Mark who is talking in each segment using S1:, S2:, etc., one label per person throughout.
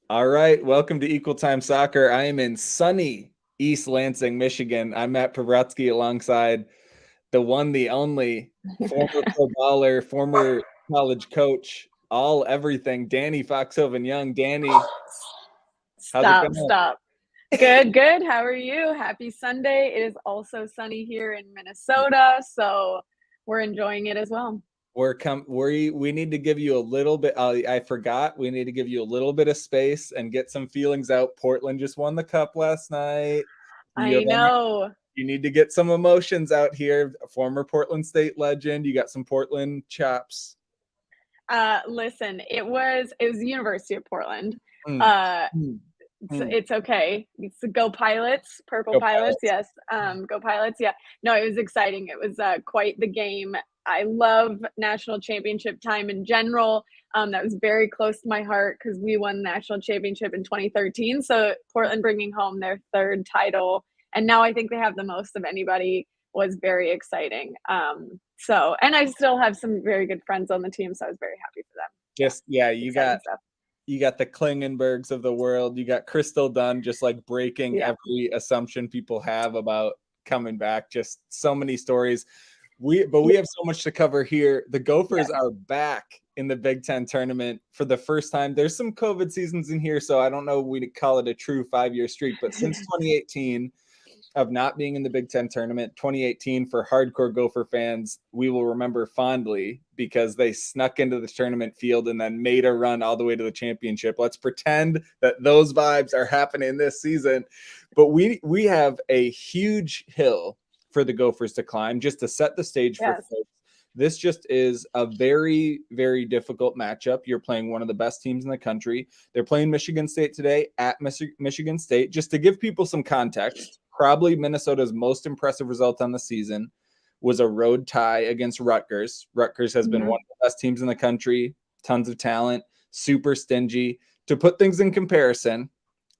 S1: All right, welcome to Equal Time Soccer. I am in sunny East Lansing, Michigan. I'm Matt Pavratsky alongside the one, the only former pro baller, former college coach, all everything, Dani Foxhoven Young. Dani, how's it going?
S2: Stop. Good. How are you? Happy Sunday. It is also sunny here in Minnesota, so we're enjoying it as well.
S1: We need to give you a little bit. I forgot. We need to give you a little bit of space and get some feelings out. Portland just won the cup last night.
S2: I know.
S1: You need to get some emotions out here. A former Portland State legend. You got some Portland
S2: Listen, it was the University of Portland.
S1: Mm.
S2: It's okay. It's Go Pilots, Purple
S1: Go
S2: Pilots.
S1: Pilots.
S2: Yes. Go Pilots. Yeah. No, it was exciting. It was quite the game. I love national championship time in general. That was very close to my heart because we won the national championship in 2013. So Portland bringing home their third title, and now I think they have the most of anybody, was very exciting. And I still have some very good friends on the team, so I was very happy for them.
S1: You got the Klingenbergs of the world. You got Kristelle Dunn just like breaking every assumption people have about coming back. Just so many stories. We have so much to cover here. The Gophers are back in the Big Ten tournament for the first time. There's some COVID seasons in here, so I don't know if we'd call it a true 5-year streak, but since 2018 of not being in the Big Ten tournament, 2018 for hardcore Gopher fans, we will remember fondly because they snuck into the tournament field and then made a run all the way to the championship. Let's pretend that those vibes are happening this season. But we have a huge hill for the Gophers to climb just to set the stage for folks. This just is a very, very difficult matchup. You're playing one of the best teams in the country. They're playing Michigan State today at Michigan State. Just to give people some context, probably Minnesota's most impressive result on the season was a road tie against Rutgers. Rutgers has been one of the best teams in the country, tons of talent, super stingy. To put things in comparison,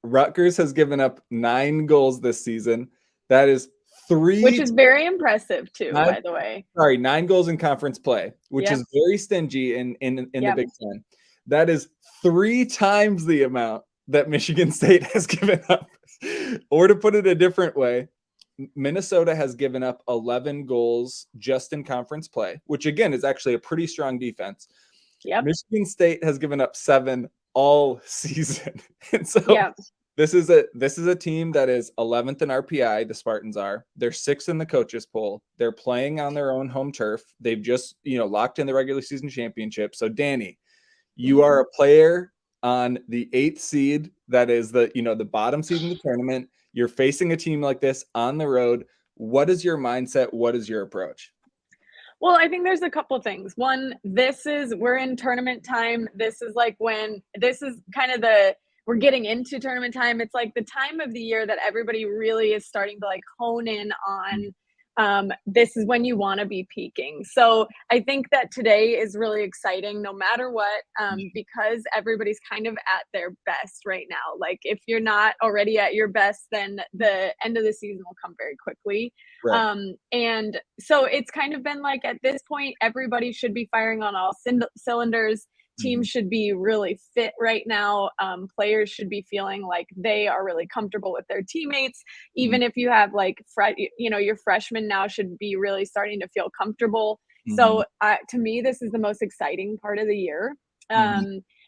S1: Rutgers has given up 9 goals this season. That is 3,
S2: which is very impressive too, by the way.
S1: 9 goals in conference play, which is very stingy in the Big Ten. That is 3 times the amount that Michigan State has given up. Or to put it a different way, Minnesota has given up 11 goals just in conference play, which again is actually a pretty strong defense. Michigan State has given up 7 all season. And so this is a team that is 11th in RPI, the Spartans are. They're 6th in the coaches poll. They're playing on their own home turf. They've just, locked in the regular season championship. So Dani, you are a player on the 8th seed. That is the bottom seed in the tournament. You're facing a team like this on the road. What is your mindset? What is your approach?
S2: Well, I think there's a couple things. One, we're in tournament time. This is kind of we're getting into tournament time. It's like the time of the year that everybody really is starting to hone in on. This is when you want to be peaking. So I think that today is really exciting no matter what, because everybody's kind of at their best right now. Like if you're not already at your best, then the end of the season will come very quickly. Right. And so it's kind of been like at this point, everybody should be firing on all cylinders. Teams should be really fit right now. Players should be feeling like they are really comfortable with their teammates. Even if you have your freshmen now should be really starting to feel comfortable. So to me, this is the most exciting part of the year.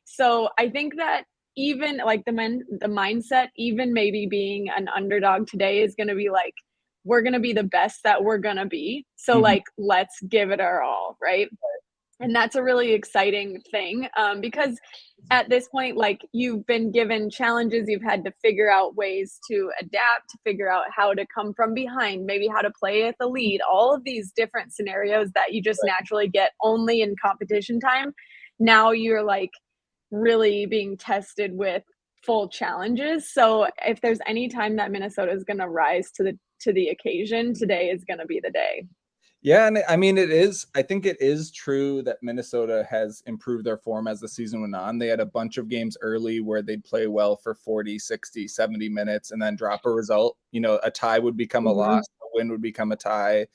S2: So I think that even the mindset, even maybe being an underdog today is going to be like, we're going to be the best that we're going to be. So let's give it our all. Right. And that's a really exciting thing because at this point, you've been given challenges, you've had to figure out ways to adapt, to figure out how to come from behind, maybe how to play at the lead, all of these different scenarios that you just naturally get only in competition time. Now you're really being tested with full challenges. So if there's any time that Minnesota is going to rise to the occasion, today is going to be the day.
S1: Yeah, and I mean, I think it is true that Minnesota has improved their form as the season went on. They had a bunch of games early where they'd play well for 40, 60, 70 minutes and then drop a result. A tie would become a loss, a win would become a tie,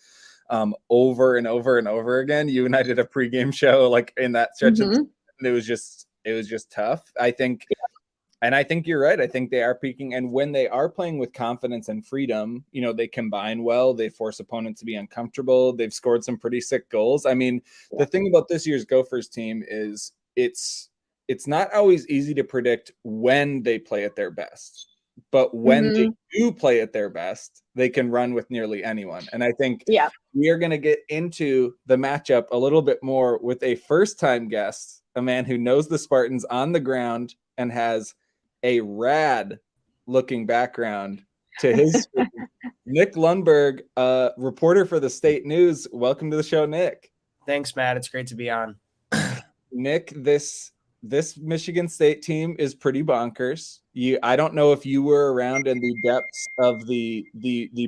S1: over and over and over again. You and I did a pregame show in that stretch of, it was just tough. I think And I think you're right. I think they are peaking. And when they are playing with confidence and freedom, they combine well. They force opponents to be uncomfortable. They've scored some pretty sick goals. I mean, the thing about this year's Gophers team is it's not always easy to predict when they play at their best. But when they do play at their best, they can run with nearly anyone. And I think we are going to get into the matchup a little bit more with a first-time guest, a man who knows the Spartans on the ground and has a rad looking background to his Nick Lundberg, reporter for the State News. Welcome to the show, Nick.
S3: Thanks, Matt. It's great to be on.
S1: Nick, this Michigan State team is pretty bonkers. I don't know if you were around in the depths of the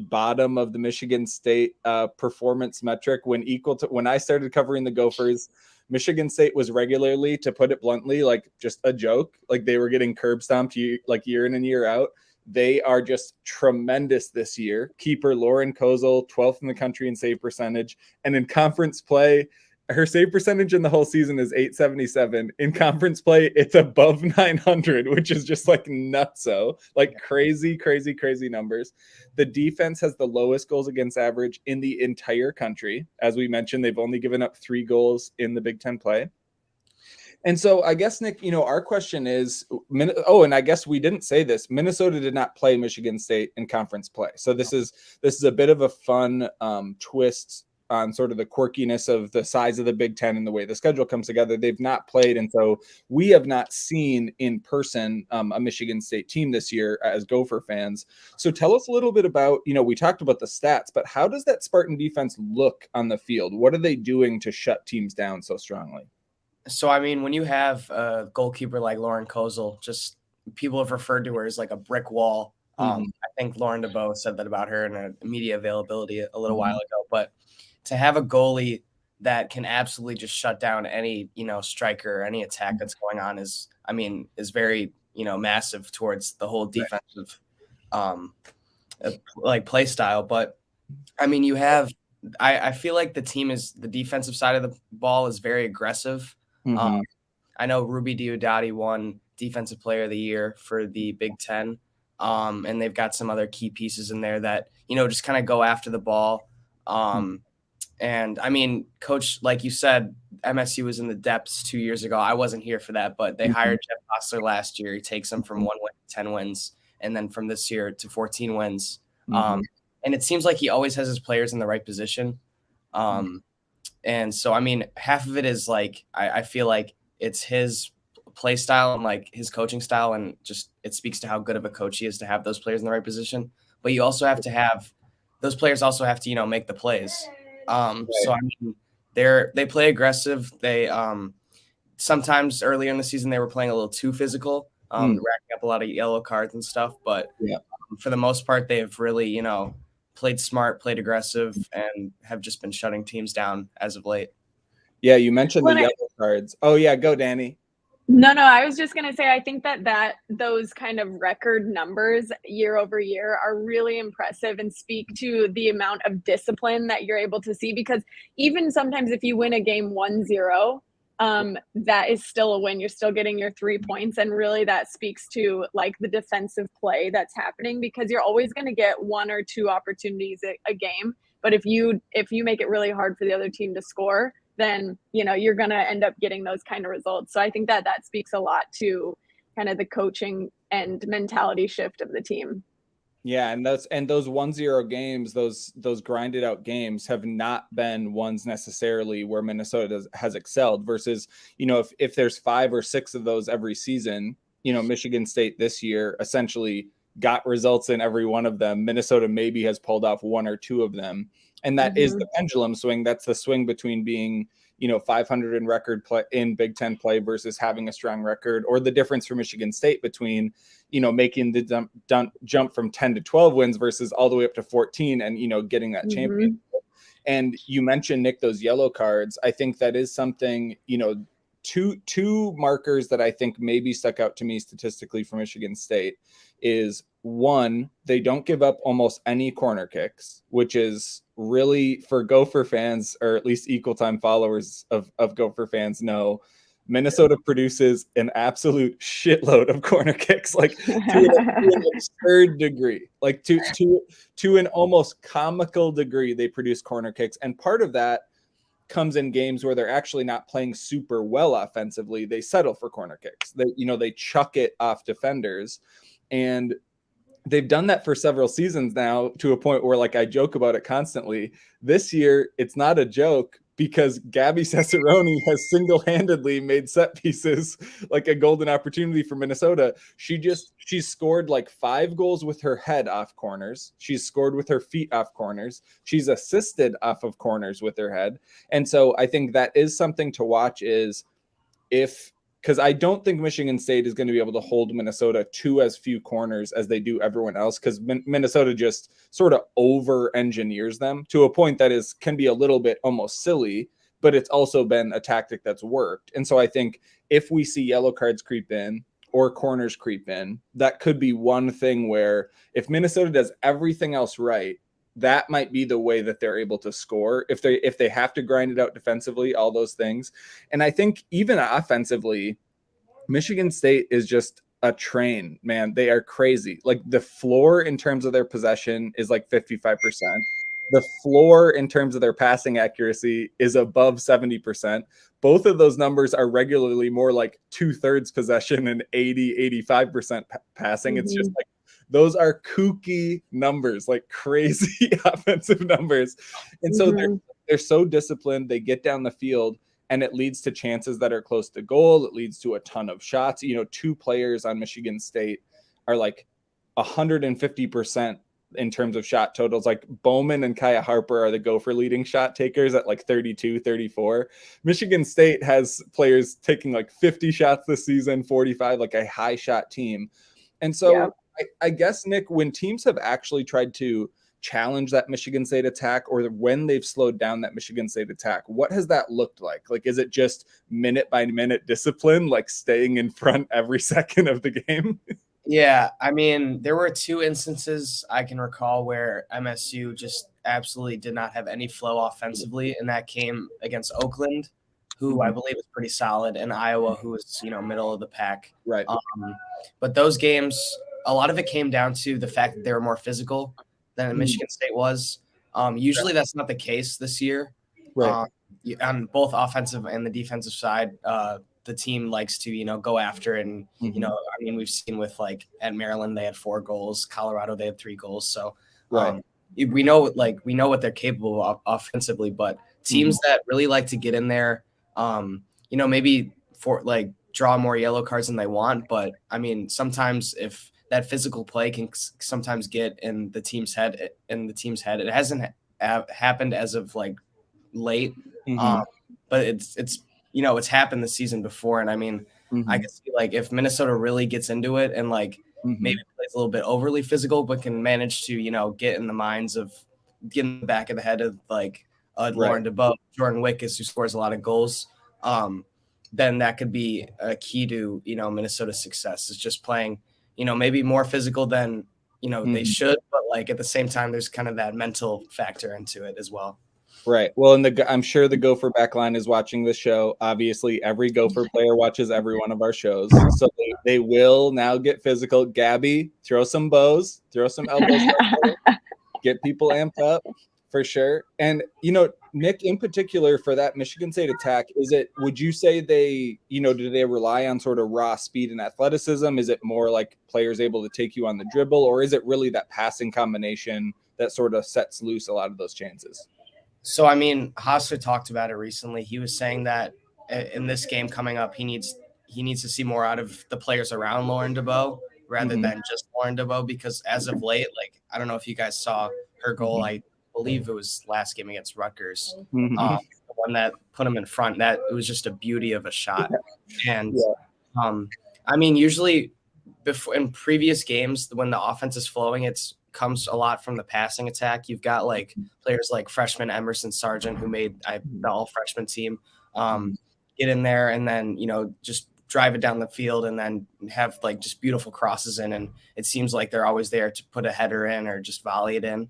S1: bottom of the Michigan State performance metric when I started covering the Gophers. Michigan State was regularly, to put it bluntly, like just a joke. Like they were getting curb stomped like year in and year out. They are just tremendous this year. Keeper Lauren Kozel, 12th in the country in save percentage. And in conference play, her save percentage in the whole season is .877. In conference play, it's above 900, which is just like nutso, like crazy numbers. The defense has the lowest goals against average in the entire country. As we mentioned, they've only given up 3 goals in the Big Ten play. And so I guess, Nick, our question is, and I guess we didn't say this, Minnesota did not play Michigan State in conference play. So this is a bit of a fun twist on sort of the quirkiness of the size of the Big Ten and the way the schedule comes together. They've not played, and so we have not seen in person a Michigan State team this year as Gopher fans. So tell us a little bit about, we talked about the stats, but how does that Spartan defense look on the field? What are they doing to shut teams down so strongly?
S3: So, I mean, when you have a goalkeeper like Lauren Kozel, just people have referred to her as like a brick wall. I think Lauren DeBow said that about her in a media availability a little while ago, but to have a goalie that can absolutely just shut down any, striker or any attack that's going on is very, massive towards the whole defensive, play style. But I mean, I feel like the defensive side of the ball is very aggressive. I know Ruby Diodati won Defensive Player of the Year for the Big Ten. And they've got some other key pieces in there that, just kind of go after the ball. And I mean, Coach, like you said, MSU was in the depths 2 years ago. I wasn't here for that, but they hired Jeff Hostler last year. He takes them from 1 win to 10 wins, and then from this year to 14 wins. And it seems like he always has his players in the right position. And so, I mean, half of it is like, I feel like it's his play style and like his coaching style, and just it speaks to how good of a coach he is to have those players in the right position. But you also have to have those players also have to, make the plays. So I mean, they play aggressive. They sometimes earlier in the season they were playing a little too physical, racking up a lot of yellow cards and stuff. But for the most part, they've really played smart, played aggressive, and have just been shutting teams down as of late.
S1: Yeah, you mentioned the yellow cards. Oh yeah, go Dani.
S2: No, I was just going to say, I think that those kind of record numbers year over year are really impressive and speak to the amount of discipline that you're able to see, because even sometimes if you win a game 1-0, that is still a win. You're still getting your 3 points. And really that speaks to like the defensive play that's happening, because you're always going to get 1 or 2 opportunities a game. But if you make it really hard for the other team to score, then, you're going to end up getting those kind of results. So I think that speaks a lot to kind of the coaching and mentality shift of the team.
S1: Yeah. And those 1-0 games, those grinded out games have not been ones necessarily where Minnesota has excelled versus, if there's 5 or 6 of those every season, Michigan State this year essentially got results in every one of them. Minnesota maybe has pulled off 1 or 2 of them. And that is the pendulum swing. That's the swing between being, 500 in record play in Big Ten play versus having a strong record, or the difference for Michigan State between, making the jump from 10 to 12 wins versus all the way up to 14 and, getting that championship. And you mentioned, Nick, those yellow cards. I think that is something, two markers that I think maybe stuck out to me statistically for Michigan State is, one, they don't give up almost any corner kicks, which is really, for Gopher fans, or at least equal time followers of Gopher fans know, Minnesota produces an absolute shitload of corner kicks, like to an absurd degree, like to an almost comical degree. They produce corner kicks, and part of that comes in games where they're actually not playing super well offensively. They settle for corner kicks. They chuck it off defenders, and they've done that for several seasons now, to a point where, like, I joke about it constantly. This year, it's not a joke, because Gabby Cesaroni has single-handedly made set pieces like a golden opportunity for Minnesota. She's scored like 5 goals with her head off corners. She's scored with her feet off corners. She's assisted off of corners with her head. And so I think that is something to watch, is because I don't think Michigan State is going to be able to hold Minnesota to as few corners as they do everyone else, because Minnesota just sort of over-engineers them to a point that can be a little bit almost silly, but it's also been a tactic that's worked. And so I think if we see yellow cards creep in or corners creep in, that could be one thing where if Minnesota does everything else right, that might be the way that they're able to score. If they have to grind it out defensively, all those things. And I think even offensively, Michigan State is just a train, man. They are crazy. Like, the floor in terms of their possession is like 55%. The floor in terms of their passing accuracy is above 70%. Both of those numbers are regularly more like 2/3 possession and 85% passing. It's just like, those are kooky numbers, like crazy offensive numbers. And so they're so disciplined. They get down the field, and it leads to chances that are close to goal. It leads to a ton of shots. 2 players on Michigan State are like 150% in terms of shot totals. Like, Bowman and Kaya Harper are the Gopher leading shot takers at like 32, 34. Michigan State has players taking like 50 shots this season, 45, like a high shot team. And so I guess, Nick, when teams have actually tried to challenge that Michigan State attack, or when they've slowed down that Michigan State attack, what has that looked like? Like, is it just minute by minute discipline, like staying in front every second of the game?
S3: Yeah, I mean, there were 2 instances I can recall where MSU just absolutely did not have any flow offensively, and that came against Oakland, who I believe is pretty solid, and Iowa, who was, middle of the pack.
S1: Right.
S3: But those games, a lot of it came down to the fact that they were more physical than Michigan State was. Usually that's not the case this year.
S1: Right.
S3: On both offensive and the defensive side, the team likes to, go after it. And, we've seen with, like, at Maryland, they had 4 goals. Colorado, they had 3 goals. So we know what they're capable of offensively, but teams that really like to get in there, maybe for like draw more yellow cards than they want. But I mean, sometimes if that physical play can sometimes get in the team's head, it hasn't happened as of like late. But it's happened this season before. And I mean, I can see, like, if Minnesota really gets into it and like maybe plays a little bit overly physical, but can manage to, get in the minds of, get in the back of the head of like Lauren DeBow, Jordan Wickus, who scores a lot of goals, then that could be a key to, Minnesota's success, is just playing, maybe more physical than, they should, but like at the same time, there's kind of that mental factor into it as well.
S1: Right. Well, and I'm sure the Gopher backline is watching the show. Obviously, every Gopher player watches every one of our shows, so they will now get physical. Gabby, throw some bows, throw some elbows, get people amped up for sure. And Nick, in particular, for that Michigan State attack, would you say they, do they rely on sort of raw speed and athleticism? Is it more like players able to take you on the dribble, or is it really that passing combination that sort of sets loose a lot of those chances?
S3: So, I mean, Hassler talked about it recently. He was saying that in this game coming up, he needs to see more out of the players around Lauren DeBow rather than just Lauren DeBow, because as of late, like, I don't know if you guys saw her goal. I believe it was last game against Rutgers, the one that put him in front. That it was just a beauty of a shot. And I mean, usually before in previous games when the offense is flowing, comes a lot from the passing attack. You've got like players like freshman Emerson Sargent, who made the all freshman team, get in there and then, just drive it down the field and then have like just beautiful crosses in. And it seems like they're always there to put a header in or just volley it in.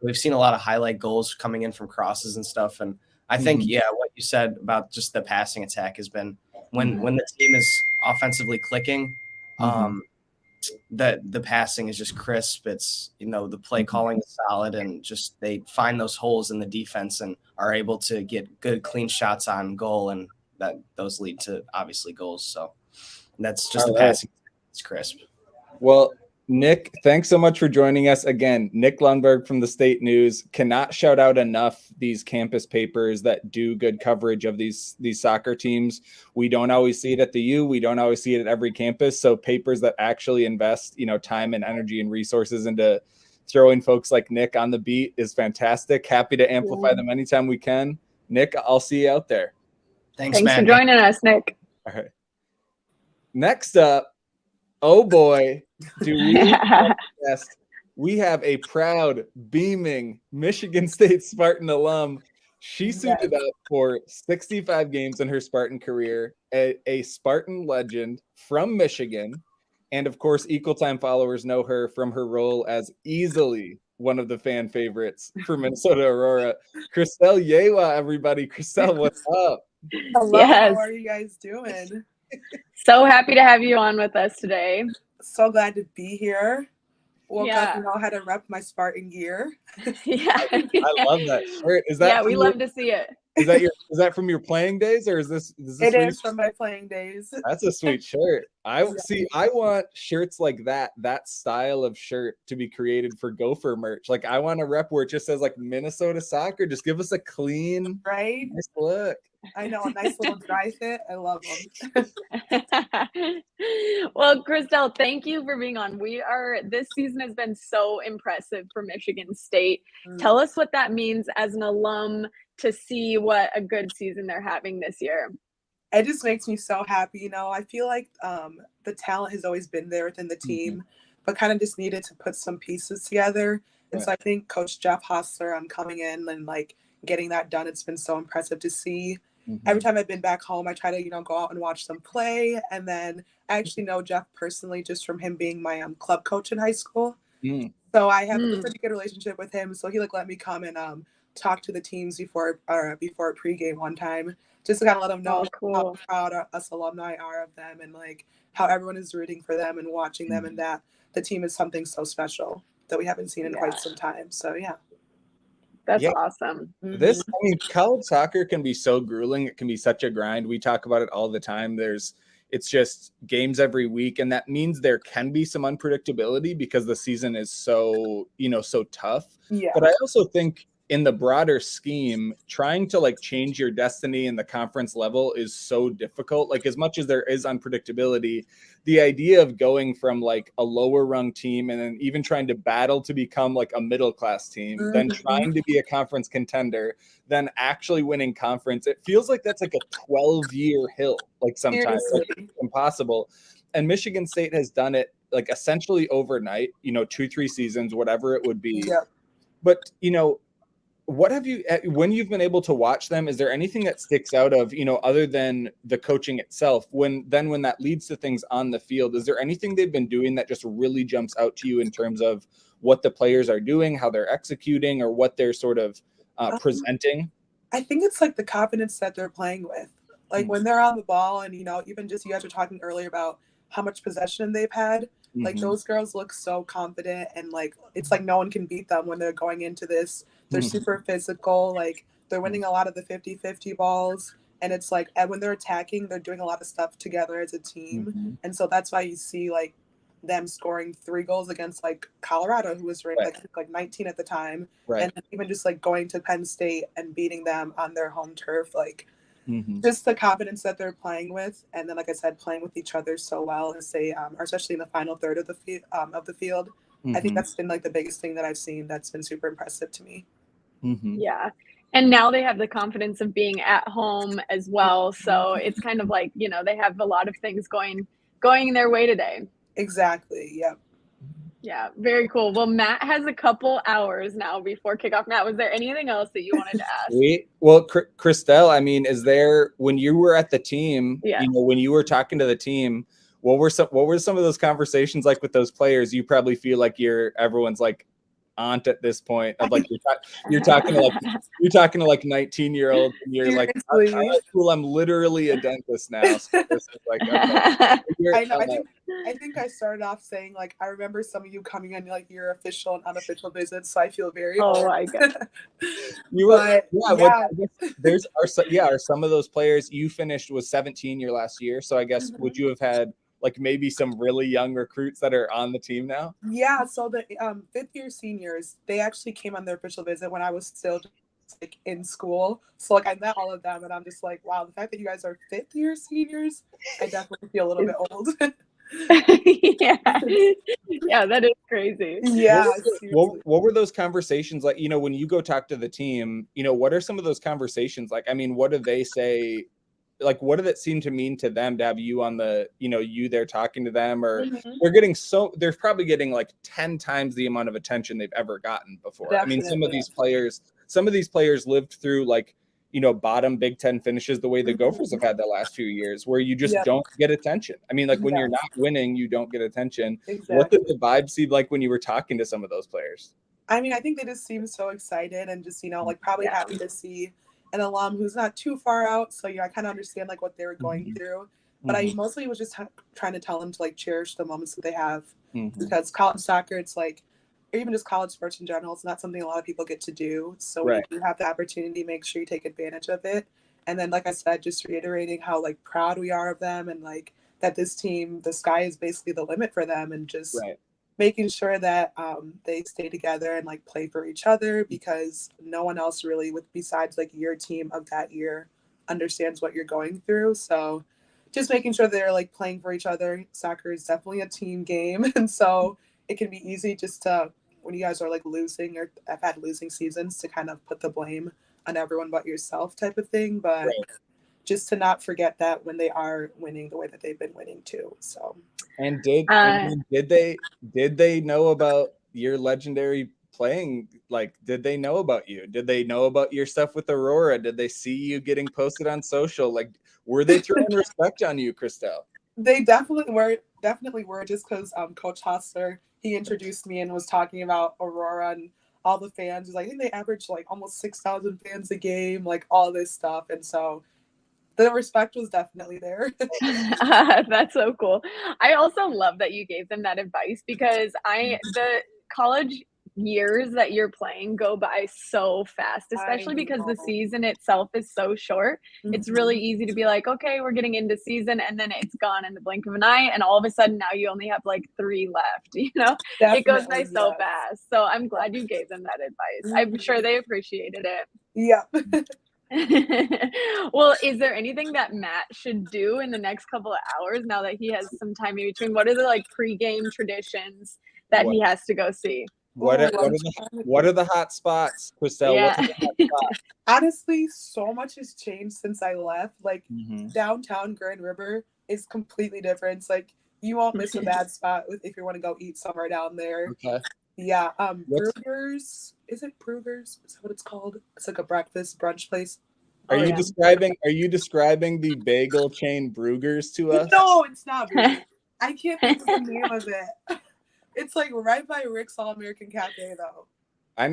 S3: We've seen a lot of highlight goals coming in from crosses and stuff. And I think, what you said about just the passing attack has been when the team is offensively clicking, the passing is just crisp. It's, the play calling is solid, and just they find those holes in the defense and are able to get good, clean shots on goal, and those lead to obviously goals. So that's just the passing. It's crisp.
S1: Well, Nick, thanks so much for joining us again. Nick Lundberg from the State News. Cannot shout out enough these campus papers that do good coverage of these soccer teams. We don't always see it at the U. We don't always see it at every campus. So papers that actually invest, time and energy and resources into throwing folks like Nick on the beat is fantastic. Happy to amplify them anytime we can. Nick, I'll see you out there.
S3: Thanks, man.
S2: For joining us, Nick.
S1: All right. Next up, oh boy, do we have a proud, beaming Michigan State Spartan alum. She suited up for 65 games in her Spartan career, a Spartan legend from Michigan. And of course, Equal Time followers know her from her role as easily one of the fan favorites for Minnesota Aurora. Kristelle Yewah, everybody. Kristelle, what's up?
S4: Hello, how are you guys doing?
S2: So happy to have you on with us today.
S4: So glad to be here. Woke up and know how to rep my Spartan gear.
S1: I love that shirt. Is that
S2: we love to see it.
S1: Is that from your playing days, or is this
S4: it is from my playing days?
S1: That's a sweet shirt. I want shirts like that style of shirt to be created for Gopher merch. Like, I want a rep where it just says like Minnesota Soccer. Just give us a clean, nice look.
S4: I know, a nice little dry fit. I love them.
S2: Well, Kristelle, thank you for being on. This season has been so impressive for Michigan State. Tell us what that means as an alum to see what a good season they're having this year.
S4: It just makes me so happy. I feel like the talent has always been there within the team, but kind of just needed to put some pieces together. And so I think Coach Jeff Hostler coming in and getting that done, it's been so impressive to see. Every time I've been back home, I try to, go out and watch them play. And then I actually know Jeff personally just from him being my club coach in high school. So I have a pretty good relationship with him. So he let me come and talk to the teams before pregame one time, just to kind of let them know how proud us alumni are of them, and how everyone is rooting for them and watching them, and that the team is something so special that we haven't seen in quite some time. So
S2: that's awesome.
S1: College soccer can be so grueling. It can be such a grind. We talk about it all the time. It's just games every week. And that means there can be some unpredictability because the season is so tough. But I also think in the broader scheme, trying to change your destiny in the conference level is so difficult. As much as there is unpredictability, the idea of going from a lower rung team and then even trying to battle to become a middle class team, then trying to be a conference contender, then actually winning conference, it feels like that's a 12-year hill. Sometimes impossible. And Michigan State has done it essentially overnight, 2-3 seasons, whatever it would be. But what have you, when you've been able to watch them, is there anything that sticks out of, other than the coaching itself, when that leads to things on the field, is there anything they've been doing that just really jumps out to you in terms of what the players are doing, how they're executing, or what they're sort of presenting?
S4: I think it's the confidence that they're playing with, when they're on the ball, and, even just, you guys were talking earlier about how much possession they've had. Those girls look so confident, and it's no one can beat them when they're going into this. They're super physical. They're winning a lot of the 50-50 balls, and it's when they're attacking, they're doing a lot of stuff together as a team. And so that's why you see them scoring 3 goals against Colorado, who was ranked 19 at the time, and then even just going to Penn State and beating them on their home turf. Just the confidence that they're playing with, and then, like I said, playing with each other so well as they are, especially in the final third of the field. I think that's been the biggest thing that I've seen that's been super impressive to me.
S2: Yeah. And now they have the confidence of being at home as well. So it's kind of they have a lot of things going their way today.
S4: Exactly. Yep.
S2: Yeah, very cool. Well, Matt has a couple hours now before kickoff. Matt, was there anything else that you wanted to ask?
S1: Well, Kristelle, is there, when you were at the team, when you were talking to the team, what were some of those conversations with those players? You probably feel everyone's aunt at this point of like you're talking to 19-year-olds and you're like, all right, cool, I'm literally a dentist now. So this is like, okay.
S4: I know. I think I started off saying like I remember some of you coming on like your official and unofficial visits, so I feel very old.
S2: my God.
S1: Are some of those players you finished was 17 your last year? So I guess would you have had like maybe some really young recruits that are on the team now?
S4: Yeah, so the 5th year seniors, they actually came on their official visit when I was still just, like in school. So like I met all of them and I'm just like, wow, the fact that you guys are 5th year seniors, I definitely feel a little bit old.
S2: Yeah, that is crazy.
S4: Yeah.
S1: What were those conversations like? When you go talk to the team, what are some of those conversations like? I mean, what do they say? Like, what did it seem to mean to them to have you on the, you there talking to them, or they're probably getting like 10 times the amount of attention they've ever gotten before.
S4: Definitely.
S1: I mean, some of these players lived through like, bottom Big Ten finishes the way the Gophers have had the last few years, where you just don't get attention. I mean, like when you're not winning, you don't get attention. Exactly. What did the vibe seem like when you were talking to some of those players?
S4: I mean, I think they just seem so excited and just, like probably happy to see an alum who's not too far out. So, I kind of understand like what they were going through. But I mostly was just trying to tell them to like cherish the moments that they have, because college soccer, it's like, or even just college sports in general, it's not something a lot of people get to do. So when you have the opportunity, make sure you take advantage of it. And then, like I said, just reiterating how like proud we are of them, and like that this team, the sky is basically the limit for them, and just making sure that they stay together and like play for each other, because no one else really besides like your team of that year understands what you're going through. So just making sure they're like playing for each other. Soccer is definitely a team game. And so it can be easy just to, when you guys are like losing or have had losing seasons, to kind of put the blame on everyone but yourself type of thing. But just to not forget that when they are winning the way that they've been winning too. So.
S1: And did they know about your legendary playing? Like, did they know about you? Did they know about your stuff with Aurora? Did they see you getting posted on social? Like, were they throwing respect on you, Kristelle?
S4: They definitely were, just because Coach Hostler, he introduced me and was talking about Aurora and all the fans. I think they averaged like almost 6,000 fans a game, like all this stuff. And so the respect was definitely there.
S2: That's so cool. I also love that you gave them that advice, because the college years that you're playing go by so fast, especially because the season itself is so short. It's really easy to be like, okay, we're getting into season, and then it's gone in the blink of an eye, and all of a sudden now you only have like 3 left. Definitely, it goes by so fast. So I'm glad you gave them that advice. I'm sure they appreciated it.
S4: Yeah.
S2: Well, is there anything that Matt should do in the next couple of hours now that he has some time in between? What are the like pregame traditions that he has to go see?
S1: What are the hot spots, Kristelle?
S2: Yeah.
S4: Honestly, so much has changed since I left. Like downtown Grand River is completely different. It's like you won't miss a bad spot if you want to go eat somewhere down there.
S1: Okay.
S4: Yeah. Brugger's. Is it Brugger's? Is that what it's called? It's like a breakfast brunch place.
S1: Are you describing the bagel chain Brugger's to us?
S4: No, it's not Brugger's. I can't think of the name of it. It's like right by Rick's All American Cafe though. Are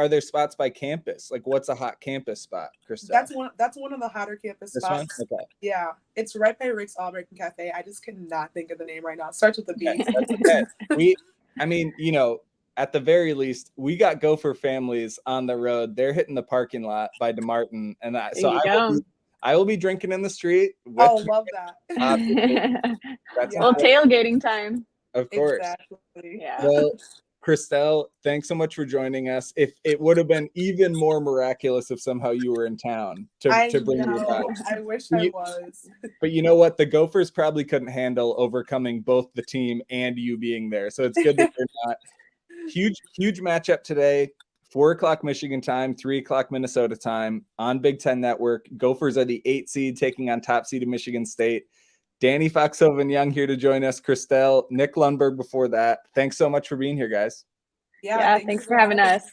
S4: there spots by campus? Like what's a hot campus spot, Kristelle? That's one of the hotter campus spots.
S1: Okay.
S4: Yeah. It's right by Rick's All American Cafe. I just cannot think of the name right now. It starts with a B.
S1: Okay, that's okay. At the very least, we got Gopher families on the road. They're hitting the parking lot by DeMartin, and I will be drinking in the street.
S4: Love that.
S2: Well, tailgating time.
S1: Of course.
S4: Exactly.
S2: Yeah.
S1: Well, Kristelle, thanks so much for joining us. If it would have been even more miraculous if somehow you were in town to bring you back.
S4: I wish I was.
S1: But you know what? The Gophers probably couldn't handle overcoming both the team and you being there. So it's good that you're not. Huge matchup today. 4:00 Michigan time, 3:00 Minnesota time on Big Ten Network. Gophers are the 8 seed taking on top seed of Michigan State. Dani Foxhoven Young here to join us. Kristelle, Nick Lundberg before that. Thanks so much for being here, guys.
S2: Yeah, thanks for having us.